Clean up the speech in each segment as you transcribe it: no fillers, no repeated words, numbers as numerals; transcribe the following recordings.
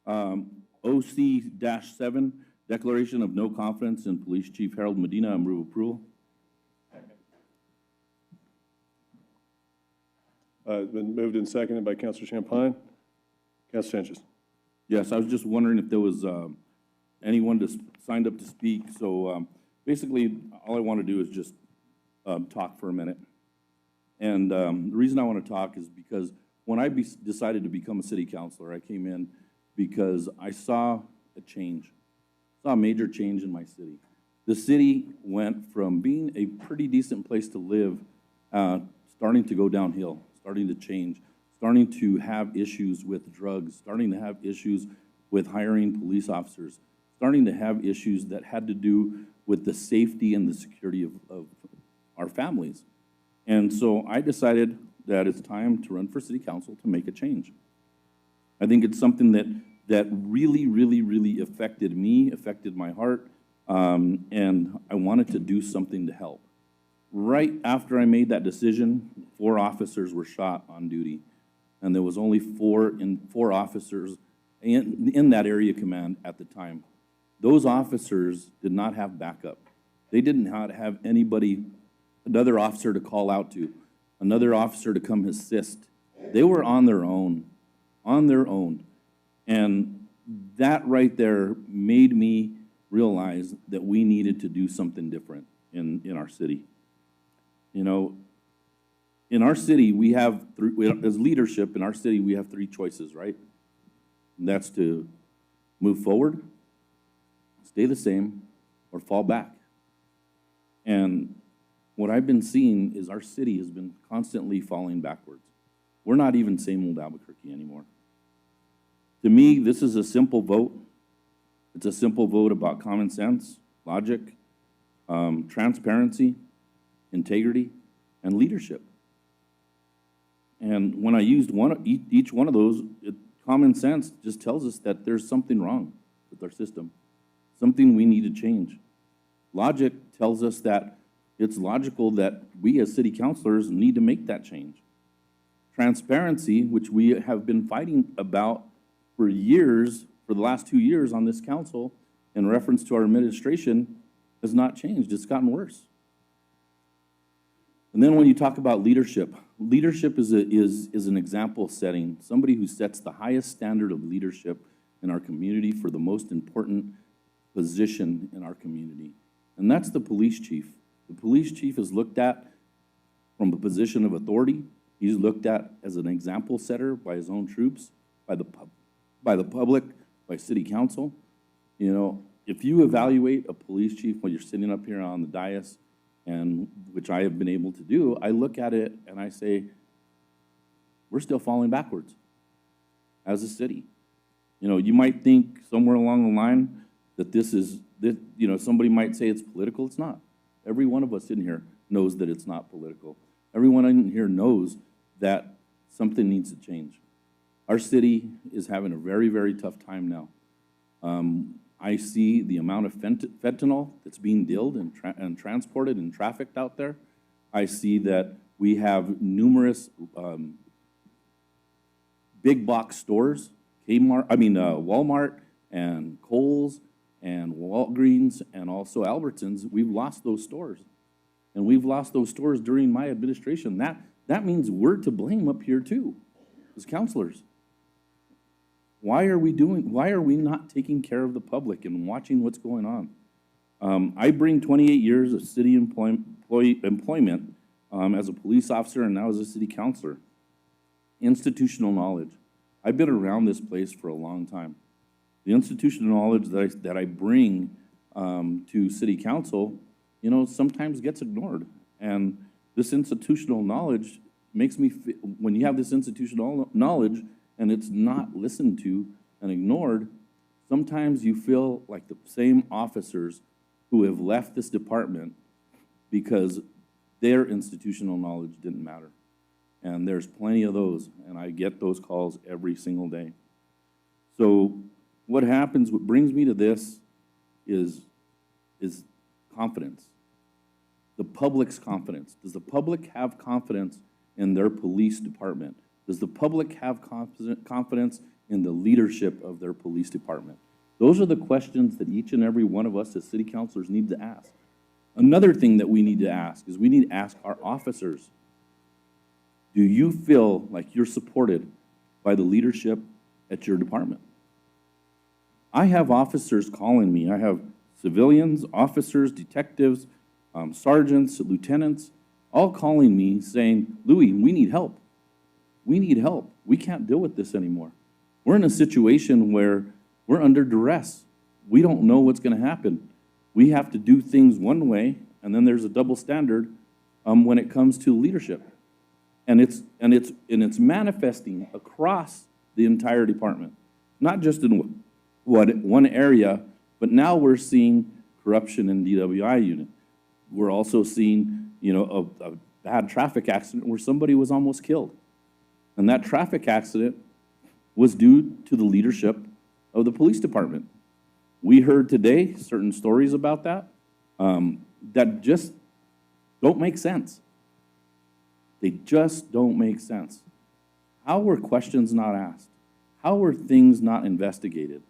OC-7, Declaration of No Confidence in Police Chief Harold Medina. I move approval. It's been moved and seconded by Councilor Champagne. Councilor Sanchez. Yes, I was just wondering if there was anyone signed up to speak. So basically, all I want to do is just talk for a minute. And the reason I want to talk is because when I decided to become a city councilor, I came in because I saw a change, saw a major change in my city. The city went from being a pretty decent place to live, starting to go downhill, starting to change, starting to have issues with drugs, starting to have issues with hiring police officers, starting to have issues that had to do with the safety and the security of our families. And so I decided that it's time to run for city council to make a change. I think it's something that really, really, really affected me, affected my heart, and I wanted to do something to help. Right after I made that decision, 4 officers were shot on duty, and there was only 4 officers in that area command at the time. Those officers did not have backup. They did not have anybody, another officer to call out to, another officer to come assist. They were on their own, And that right there made me realize that we needed to do something different in our city. You know, in our city, we have, as leadership in our city, we have 3 choices, right? And that's to move forward, stay the same, or fall back. And what I've been seeing is our city has been constantly falling backwards. We're not even same old Albuquerque anymore. To me, this is a simple vote. It's a simple vote about common sense, logic, transparency, integrity, and leadership. And when I used each one of those, common sense just tells us that there's something wrong with our system, something we need to change. Logic tells us that it's logical that we as city councilors need to make that change. Transparency, which we have been fighting about for years, for the last 2 years on this council, in reference to our administration, has not changed. It's gotten worse. And then when you talk about leadership, leadership is an example setting, somebody who sets the highest standard of leadership in our community for the most important position in our community. And that's the police chief. The police chief is looked at from a position of authority. He's looked at as an example setter by his own troops, by the public, by city council. You know, if you evaluate a police chief when you're sitting up here on the dais, and which I have been able to do, I look at it and I say, we're still falling backwards as a city. You know, you might think somewhere along the line that somebody might say it's political. It's not. Every one of us in here knows that it's not political. Everyone in here knows that something needs to change. Our city is having a very, very tough time now. I see the amount of fentanyl that's being dealt and transported and trafficked out there. I see that we have numerous big box stores, Walmart and Kohl's and Walgreens and also Albertsons. We've lost those stores. And we've lost those stores during my administration. That means we're to blame up here too, as councilors. Why are we not taking care of the public and watching what's going on? I bring 28 years of city employment as a police officer and now as a city councilor. Institutional knowledge. I've been around this place for a long time. The institutional knowledge that I bring to city council, you know, sometimes gets ignored. And this institutional knowledge makes me, when you have this institutional knowledge and it's not listened to and ignored, sometimes you feel like the same officers who have left this department because their institutional knowledge didn't matter. And there's plenty of those, and I get those calls every single day. So what happens, what brings me to this is confidence. The public's confidence. Does the public have confidence in their police department? Does the public have confidence in the leadership of their police department? Those are the questions that each and every one of us as city councilors need to ask. Another thing that we need to ask is we need to ask our officers, do you feel like you're supported by the leadership at your department? I have officers calling me. I have civilians, officers, detectives, sergeants, lieutenants, all calling me saying, Louis, we need help. We need help. We can't deal with this anymore. We're in a situation where we're under duress. We don't know what's going to happen. We have to do things one way, and then there's a double standard when it comes to leadership. And it's manifesting across the entire department, not just in one area, but now we're seeing corruption in DWI unit. We're also seeing, a bad traffic accident where somebody was almost killed. And that traffic accident was due to the leadership of the police department. We heard today certain stories about that that just don't make sense. They just don't make sense. How were questions not asked? How were things not investigated?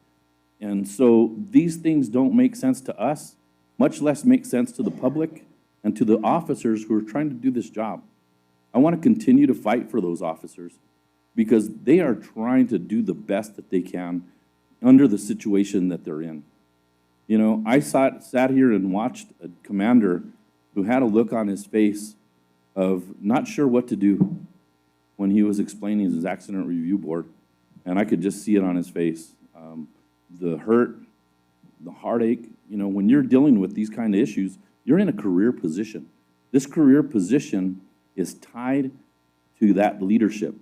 And so these things don't make sense to us, much less make sense to the public and to the officers who are trying to do this job. I want to continue to fight for those officers because they are trying to do the best that they can under the situation that they're in. I sat here and watched a commander who had a look on his face of not sure what to do when he was explaining his accident review board, and I could just see it on his face. The hurt, the heartache, when you're dealing with these kind of issues, you're in a career position. This career position is tied to that leadership.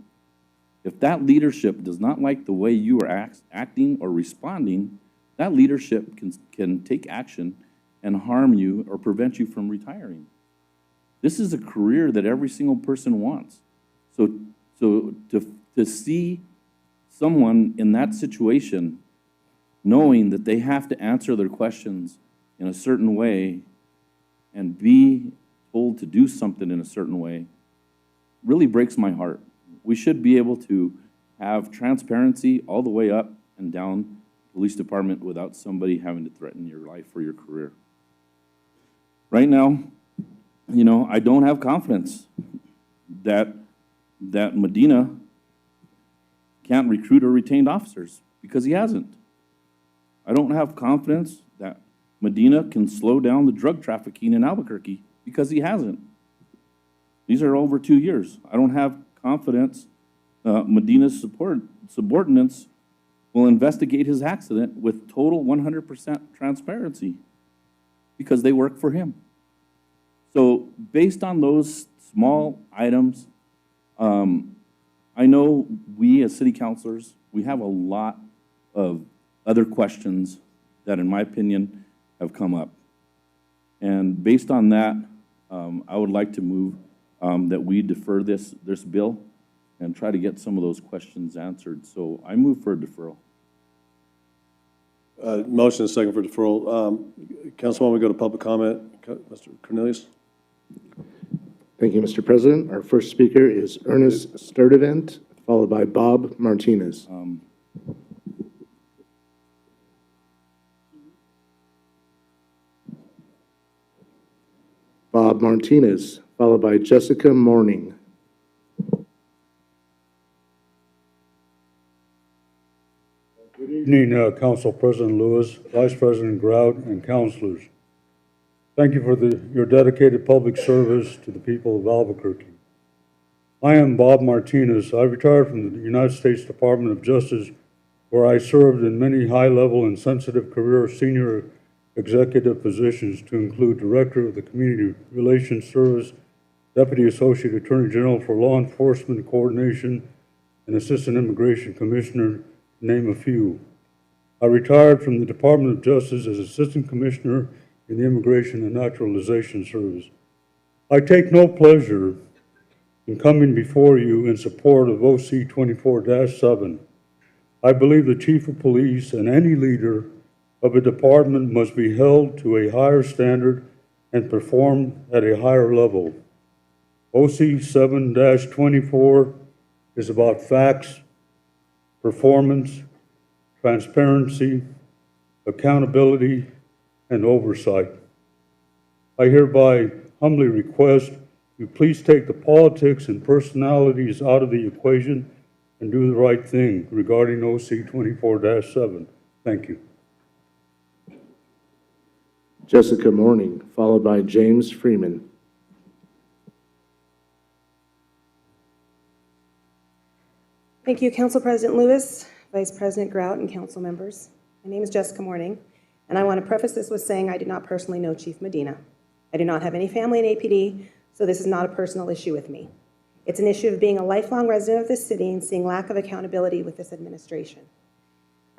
If that leadership does not like the way you are acting or responding, that leadership can take action and harm you or prevent you from retiring. This is a career that every single person wants. So to see someone in that situation knowing that they have to answer their questions in a certain way and be told to do something in a certain way really breaks my heart. We should be able to have transparency all the way up and down the police department without somebody having to threaten your life or your career. Right now, I don't have confidence that Medina can't recruit or retain officers because he hasn't. I don't have confidence that Medina can slow down the drug trafficking in Albuquerque because he hasn't. These are over 2 years. I don't have confidence Medina's subordinates will investigate his accident with total 100% transparency because they work for him. So based on those small items, I know we as city councilors, we have a lot of other questions that, in my opinion, have come up. And based on that, I would like to move that we defer this bill and try to get some of those questions answered. So I move for a deferral. Motion and second for deferral. Councilwoman, we go to public comment. Mr. Cornelius. Thank you, Mr. President. Our first speaker is Ernest Sturdivant, followed by Bob Martinez. Bob Martinez, followed by Jessica Morning. Good evening, Council President Lewis, Vice President Grout, and councilors. Thank you for your dedicated public service to the people of Albuquerque. I am Bob Martinez. I retired from the United States Department of Justice, where I served in many high-level and sensitive career senior executive positions to include Director of the Community Relations Service, Deputy Associate Attorney General for Law Enforcement Coordination, and Assistant Immigration Commissioner, to name a few. I retired from the Department of Justice as Assistant Commissioner in the Immigration and Naturalization Service. I take no pleasure in coming before you in support of OC 24-7. I believe the Chief of Police and any leader of a department must be held to a higher standard and perform at a higher level. OC 7-24 is about facts, performance, transparency, accountability, and oversight. I hereby humbly request you please take the politics and personalities out of the equation and do the right thing regarding OC 24-7. Thank you. Jessica Morning, followed by James Freeman. Thank you, Council President Lewis, Vice President Grout, and council members. My name is Jessica Morning, and I want to preface this with saying I do not personally know Chief Medina. I do not have any family in APD, so this is not a personal issue with me. It's an issue of being a lifelong resident of this city and seeing lack of accountability with this administration.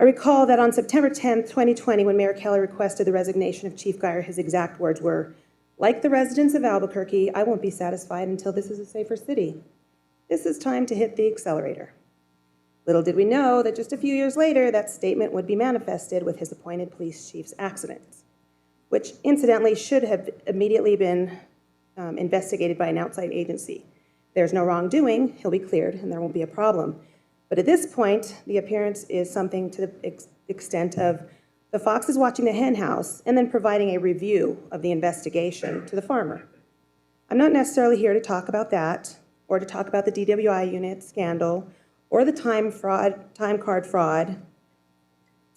I recall that on September 10th, 2020, when Mayor Keller requested the resignation of Chief Geyer, his exact words were, "Like the residents of Albuquerque, I won't be satisfied until this is a safer city. This is time to hit the accelerator." Little did we know that just a few years later, that statement would be manifested with his appointed police chief's accidents, which incidentally should have immediately been investigated by an outside agency. There's no wrongdoing, he'll be cleared, and there won't be a problem. But at this point, the appearance is something to the extent of the fox is watching the hen house and then providing a review of the investigation to the farmer. I'm not necessarily here to talk about that or to talk about the DWI unit scandal or the time card fraud.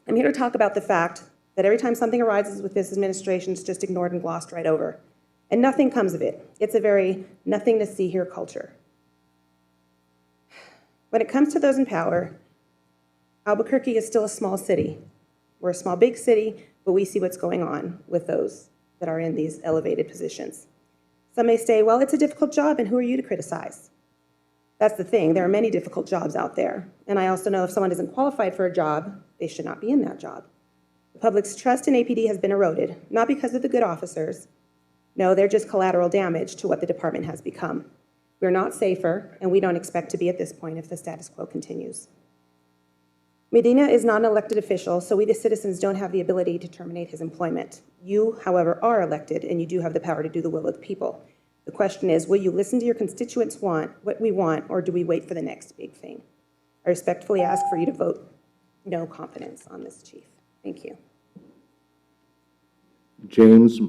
I'm here to talk about the fact that every time something arises with this administration, it's just ignored and glossed right over. And nothing comes of it. It's a very nothing to see here culture. When it comes to those in power, Albuquerque is still a small city. We're a small, big city, but we see what's going on with those that are in these elevated positions. Some may say, well, it's a difficult job, and who are you to criticize? That's the thing. There are many difficult jobs out there. And I also know if someone isn't qualified for a job, they should not be in that job. The public's trust in APD has been eroded, not because of the good officers. No, they're just collateral damage to what the department has become. We're not safer, and we don't expect to be at this point if the status quo continues. Medina is not an elected official, so we the citizens don't have the ability to terminate his employment. You, however, are elected, and you do have the power to do the will of the people. The question is, will you listen to your constituents want what we want, or do we wait for the next big thing? I respectfully ask for you to vote no confidence on this chief. Thank you. James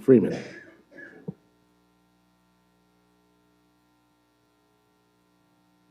Freeman.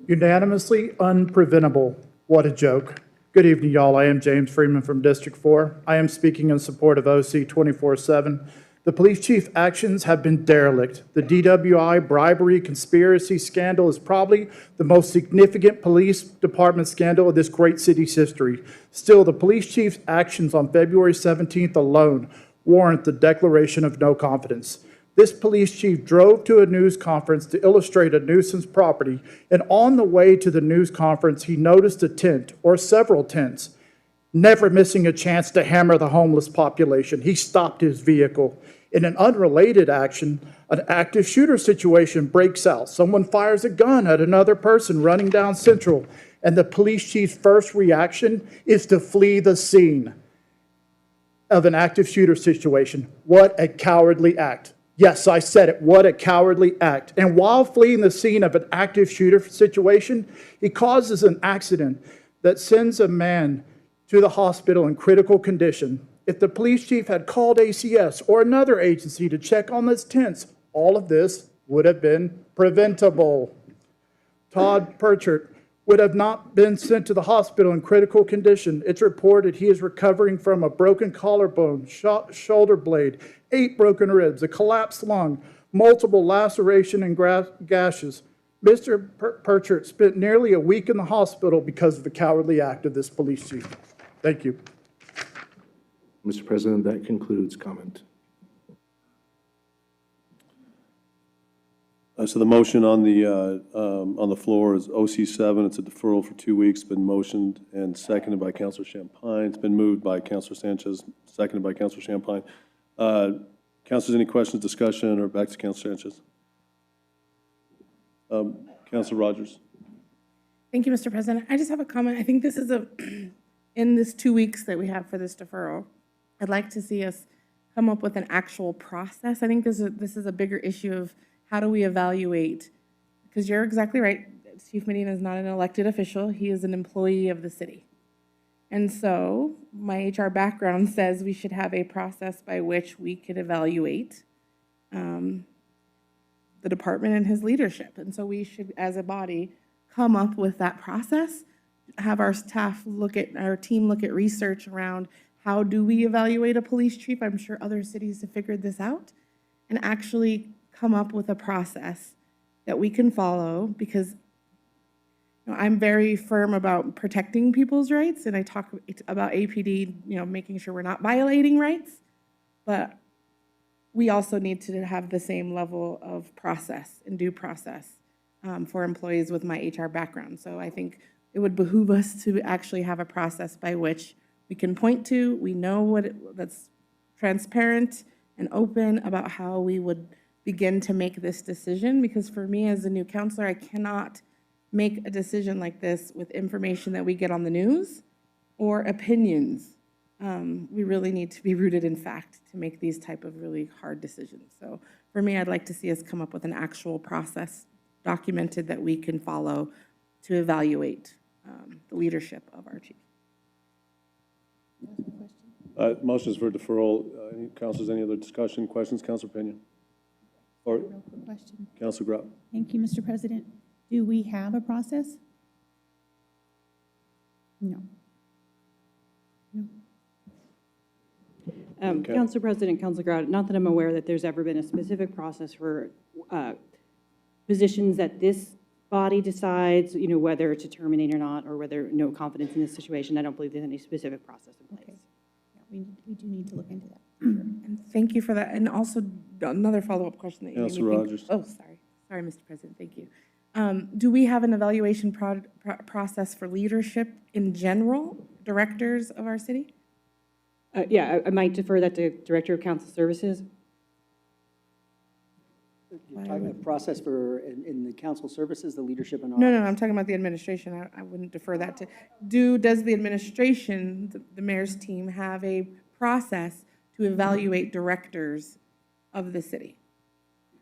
Unanimously unpreventable. What a joke. Good evening, y'all. I am James Freeman from District 4. I am speaking in support of OC 24-7. The police chief actions have been derelict. The DWI bribery conspiracy scandal is probably the most significant police department scandal of this great city's history. Still, the police chief's actions on February 17th alone warrant the declaration of no confidence. This police chief drove to a news conference to illustrate a nuisance property, and on the way to the news conference, he noticed a tent or several tents. Never missing a chance to hammer the homeless population, he stopped his vehicle. In an unrelated action, an active shooter situation breaks out. Someone fires a gun at another person running down Central, and the police chief's first reaction is to flee the scene of an active shooter situation. What a cowardly act. Yes, I said it. What a cowardly act. And while fleeing the scene of an active shooter situation, he causes an accident that sends a man to the hospital in critical condition. If the police chief had called ACS or another agency to check on those tents, all of this would have been preventable. Todd Pritchard would have not been sent to the hospital in critical condition. It's reported he is recovering from a broken collarbone, shoulder blade, 8 broken ribs, a collapsed lung, multiple laceration and gashes. Mr. Pritchard spent nearly a week in the hospital because of the cowardly act of this police chief. Thank you. Mr. President, that concludes comment. So the motion on the floor is OC7. It's a deferral for 2 weeks. Been motioned and seconded by Councilor Champagne. It's been moved by Councilor Sanchez, seconded by Councilor Champagne. Councilors, any questions, discussion, or back to Councilor Sanchez? Councilor Rogers. Thank you, Mr. President. I just have a comment. I think this is in this 2 weeks that we have for this deferral, I'd like to see us come up with an actual process. I think this is a bigger issue of how do we evaluate because you're exactly right. Chief Medina is not an elected official. He is an employee of the city. And so my HR background says we should have a process by which we could evaluate the department and his leadership. And so we should, as a body, come up with that process, have our staff look at, our team look at research around how do we evaluate a police chief? I'm sure other cities have figured this out, and actually come up with a process that we can follow, because I'm very firm about protecting people's rights, and I talk about APD, making sure we're not violating rights, but we also need to have the same level of process and due process for employees with my HR background. So I think it would behoove us to actually have a process by which we can point to, we know that's transparent and open about how we would begin to make this decision, because for me as a new counselor, I cannot make a decision like this with information that we get on the news or opinions. We really need to be rooted in fact to make these type of really hard decisions. So for me, I'd like to see us come up with an actual process documented that we can follow to evaluate the leadership of our chief. Motions for deferral. Councilors, any other discussion, questions? Councilor Pena? Or Real quick question. Councilor Grout? Thank you, Mr. President. Do we have a process? No. Okay. Council President, Council Grout, not that I'm aware that there's ever been a specific process for positions that this body decides, whether to terminate or not, or whether no confidence in this situation. I don't believe there's any specific process in place. Okay. Yeah, we do need to look into that. And thank you for that. And also another follow-up question that you made me Councilor think. Rogers. Oh, sorry, Mr. President, thank you. Do we have an evaluation process for leadership in general, directors of our city? Yeah, I might defer that to Director of Council Services. You're talking about process for, in the council services, the leadership and all? No, I'm talking about the administration. I wouldn't defer that to. Does the administration, the mayor's team, have a process to evaluate directors of the city?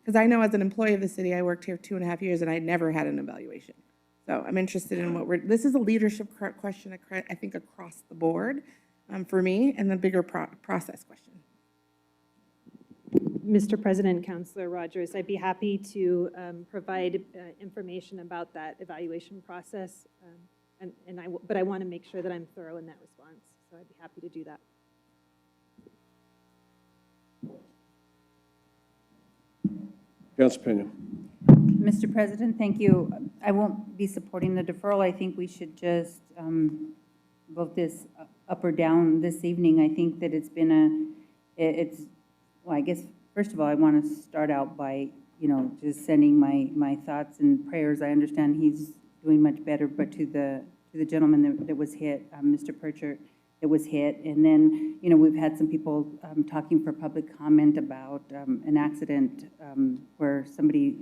Because I know as an employee of the city, I worked here 2.5 years and I never had an evaluation. So I'm interested in this is a leadership question, I think, across the board for me, and the bigger process question. Mr. President, Councilor Rogers, I'd be happy to provide information about that evaluation process, but I want to make sure that I'm thorough in that response, so I'd be happy to do that. Councilor Pena? Mr. President, thank you. I won't be supporting the deferral. I think we should just vote this up or down this evening. I think that it's been well, I guess, first of all, I want to start out by, just sending my thoughts and prayers. I understand he's doing much better, but to the gentleman that was hit, Mr. Pritchard, that was hit. And then, we've had some people talking for public comment about an accident where somebody,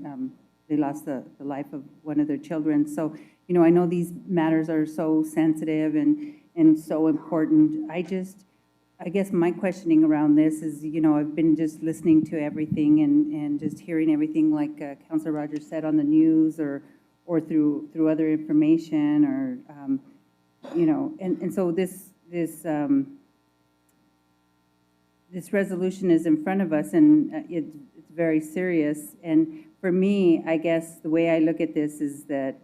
they lost the life of one of their children. So, I know these matters are so sensitive and so important. I guess my questioning around this is, I've been just listening to everything and just hearing everything like Councilor Rogers said on the news or through other information or, and so this resolution is in front of us, and it's very serious. And for me, I guess the way I look at this is that,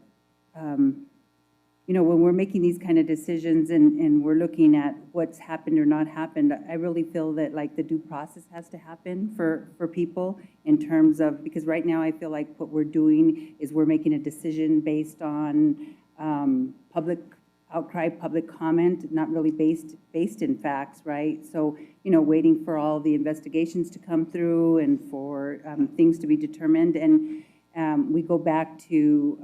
when we're making these kind of decisions and we're looking at what's happened or not happened, I really feel that like the due process has to happen for people in terms of, because right now I feel like what we're doing is we're making a decision based on public outcry, public comment, not really based in facts, right? So, waiting for all the investigations to come through and for things to be determined. And we go back to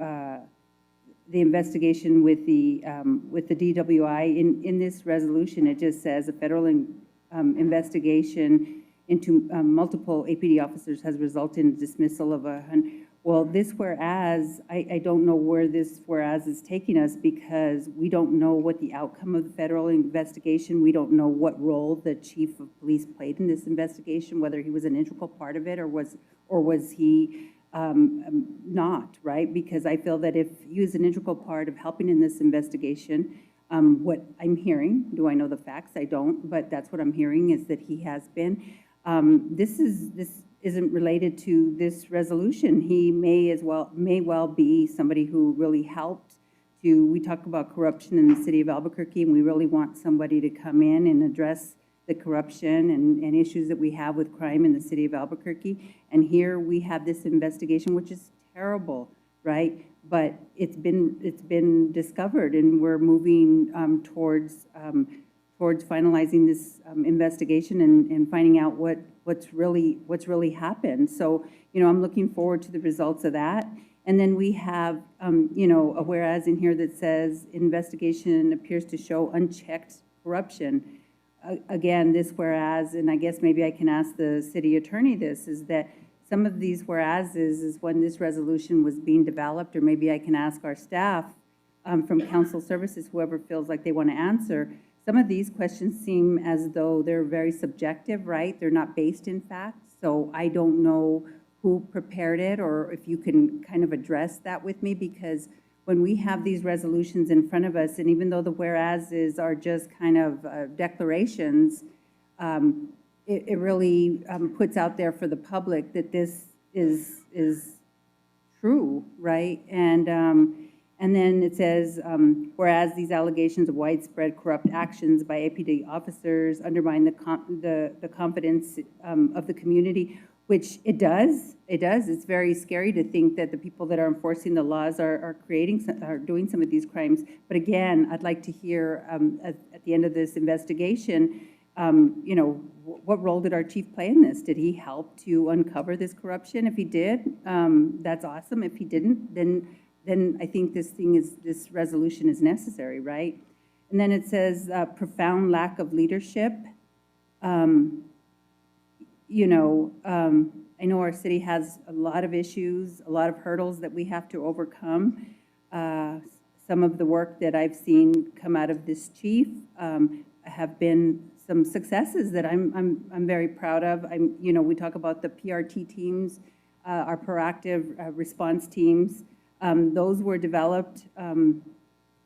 the investigation with the DWI. In this resolution, it just says a federal investigation into multiple APD officers has resulted in dismissal of well, this whereas, I don't know where this whereas is taking us, because we don't know what the outcome of the federal investigation, we don't know what role the chief of police played in this investigation, whether he was an integral part of it or was he not, right? Because I feel that if he was an integral part of helping in this investigation, what I'm hearing, do I know the facts? I don't, but that's what I'm hearing, is that he has been. This isn't related to this resolution. He may well be somebody who really helped to, we talk about corruption in the city of Albuquerque, and we really want somebody to come in and address the corruption and issues that we have with crime in the city of Albuquerque. And here we have this investigation, which is terrible, right? But it's been discovered, and we're moving towards finalizing this investigation and finding out what's really happened. So, I'm looking forward to the results of that. And then we have, a whereas in here that says investigation appears to show unchecked corruption. Again, this whereas, and I guess maybe I can ask the city attorney this, is that some of these whereases is when this resolution was being developed, or maybe I can ask our staff from council services, whoever feels like they want to answer. Some of these questions seem as though they're very subjective, right? They're not based in facts. So I don't know who prepared it, or if you can kind of address that with me, because when we have these resolutions in front of us, and even though the whereases are just kind of declarations, it really puts out there for the public that this is true, right? And then it says, whereas these allegations of widespread corrupt actions by APD officers undermine the confidence of the community, which it does. It does. It's very scary to think that the people that are enforcing the laws are doing some of these crimes. But again, I'd like to hear at the end of this investigation, what role did our chief play in this? Did he help to uncover this corruption? If he did, that's awesome. If he didn't, then I think this resolution is necessary, right? And then it says profound lack of leadership. I know our city has a lot of issues, a lot of hurdles that we have to overcome. Some of the work that I've seen come out of this chief have been some successes that I'm very proud of. We talk about the PRT teams, our proactive response teams. Those were developed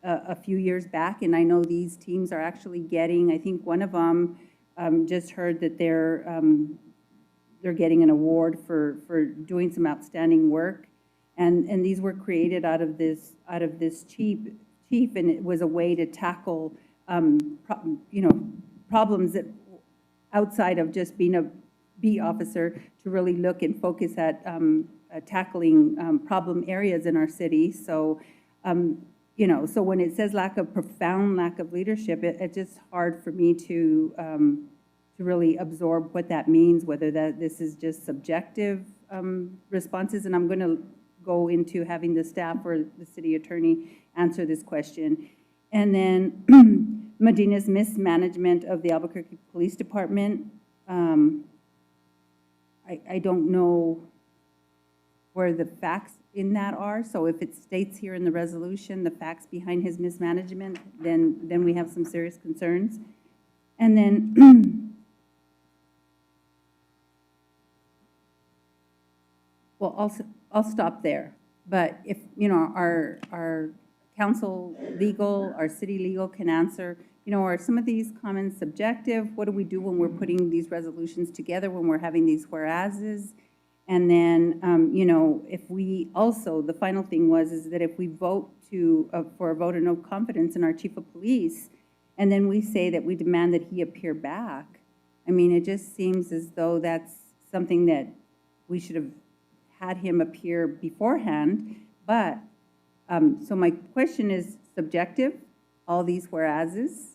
a few years back, and I know these teams are actually getting, I think one of them just heard that they're getting an award for doing some outstanding work, and these were created out of this chief, and it was a way to tackle problems that outside of just being a B officer, to really look and focus at tackling problem areas in our city. So so when it says profound lack of leadership, it's just hard for me to really absorb what that means, whether this is just subjective responses. And I'm going to go into having the staff or the city attorney answer this question. And then Medina's mismanagement of the Albuquerque Police Department. I don't know where the facts in that are. So if it states here in the resolution the facts behind his mismanagement, then we have some serious concerns. And then well, I'll stop there. But if our council legal, our city legal can answer, are some of these comments subjective? What do we do when we're putting these resolutions together, when we're having these whereases? And then, if we also, the final thing is that if we vote for a vote of no confidence in our chief of police, and then we say that we demand that he appear back, I mean, it just seems as though that's something that we should have had him appear beforehand. But, so my question is subjective, all these whereases,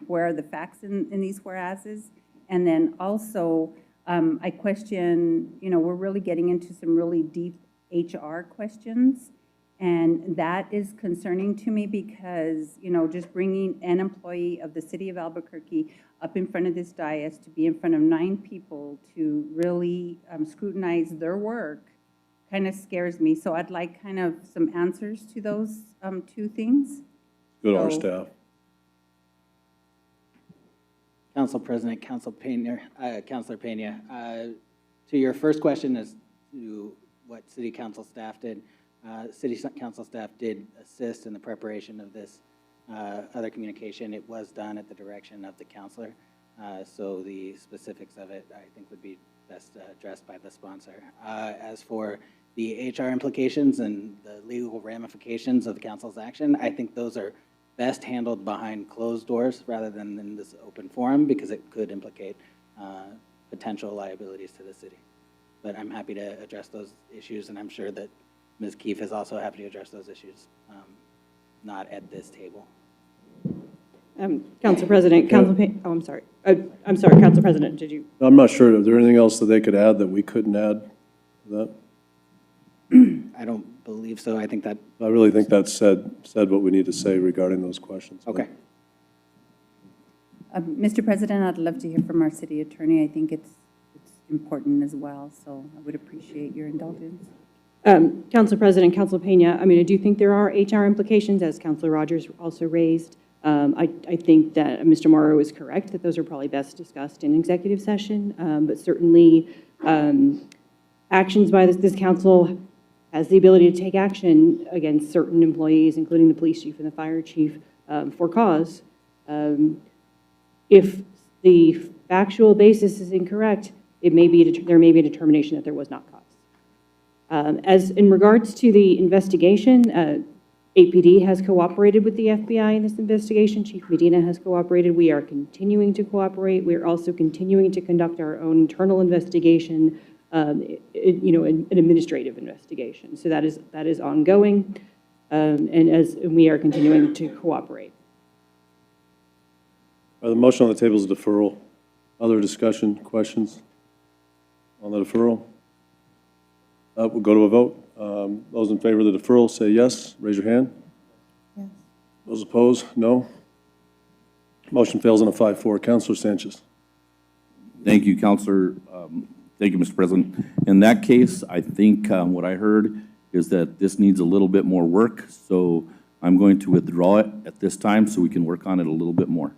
where are the facts in these whereases? And then also, I question, we're really getting into some really deep HR questions, and that is concerning to me because, just bringing an employee of the city of Albuquerque up in front of this dais to be in front of 9 people to really scrutinize their work kind of scares me. So I'd like kind of some answers to those 2 things. Go to our staff. Council President, Councilor Pena, to your first question as to what city council staff did. City council staff did assist in the preparation of this other communication. It was done at the direction of the counselor. So the specifics of it, I think, would be best addressed by the sponsor. As for the HR implications and the legal ramifications of the council's action, I think those are best handled behind closed doors rather than in this open forum, because it could implicate potential liabilities to the city. But I'm happy to address those issues, and I'm sure that Ms. Keefe is also happy to address those issues, not at this table. Council President, oh, I'm sorry. I'm sorry, Council President, did you? I'm not sure, is there anything else that they could add that we couldn't add to that? I don't believe so. I think that, I really think that said what we need to say regarding those questions. okay. Mr. President, I'd love to hear from our city attorney. I think it's important as well, so I would appreciate your indulgence. Council President, Council Pena, I mean, I do think there are HR implications, as Councilor Rogers also raised. I think that Mr. Morrow is correct, that those are probably best discussed in executive session, but certainly actions by this council has the ability to take action against certain employees, including the police chief and the fire chief, for cause. If the factual basis is incorrect, there may be a determination that there was not cause. As in regards to the investigation, APD has cooperated with the FBI in this investigation. Chief Medina has cooperated. We are continuing to cooperate. We are also continuing to conduct our own internal investigation, an administrative investigation. So that is ongoing, and we are continuing to cooperate. The motion on the table is a deferral. Other discussion, questions on the deferral? We'll go to a vote. Those in favor of the deferral say yes. Raise your hand. Yes. Those opposed, no. Motion fails on a 5-4. Councilor Sanchez. Thank you, Counselor. Thank you, Mr. President. In that case, I think what I heard is that this needs a little bit more work, so I'm going to withdraw it at this time so we can work on it a little bit more.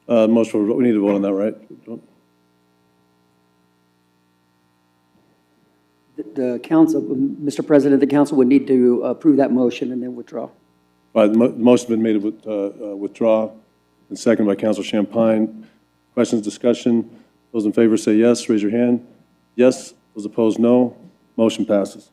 Motion, we need to vote on that, right? The council, Mr. President, the council would need to approve that motion and then withdraw. All right, the motion's been made to withdraw and seconded by Councilor Champagne. Questions, discussion? Those in favor say yes. Raise your hand. Yes. Those opposed, no. Motion passes.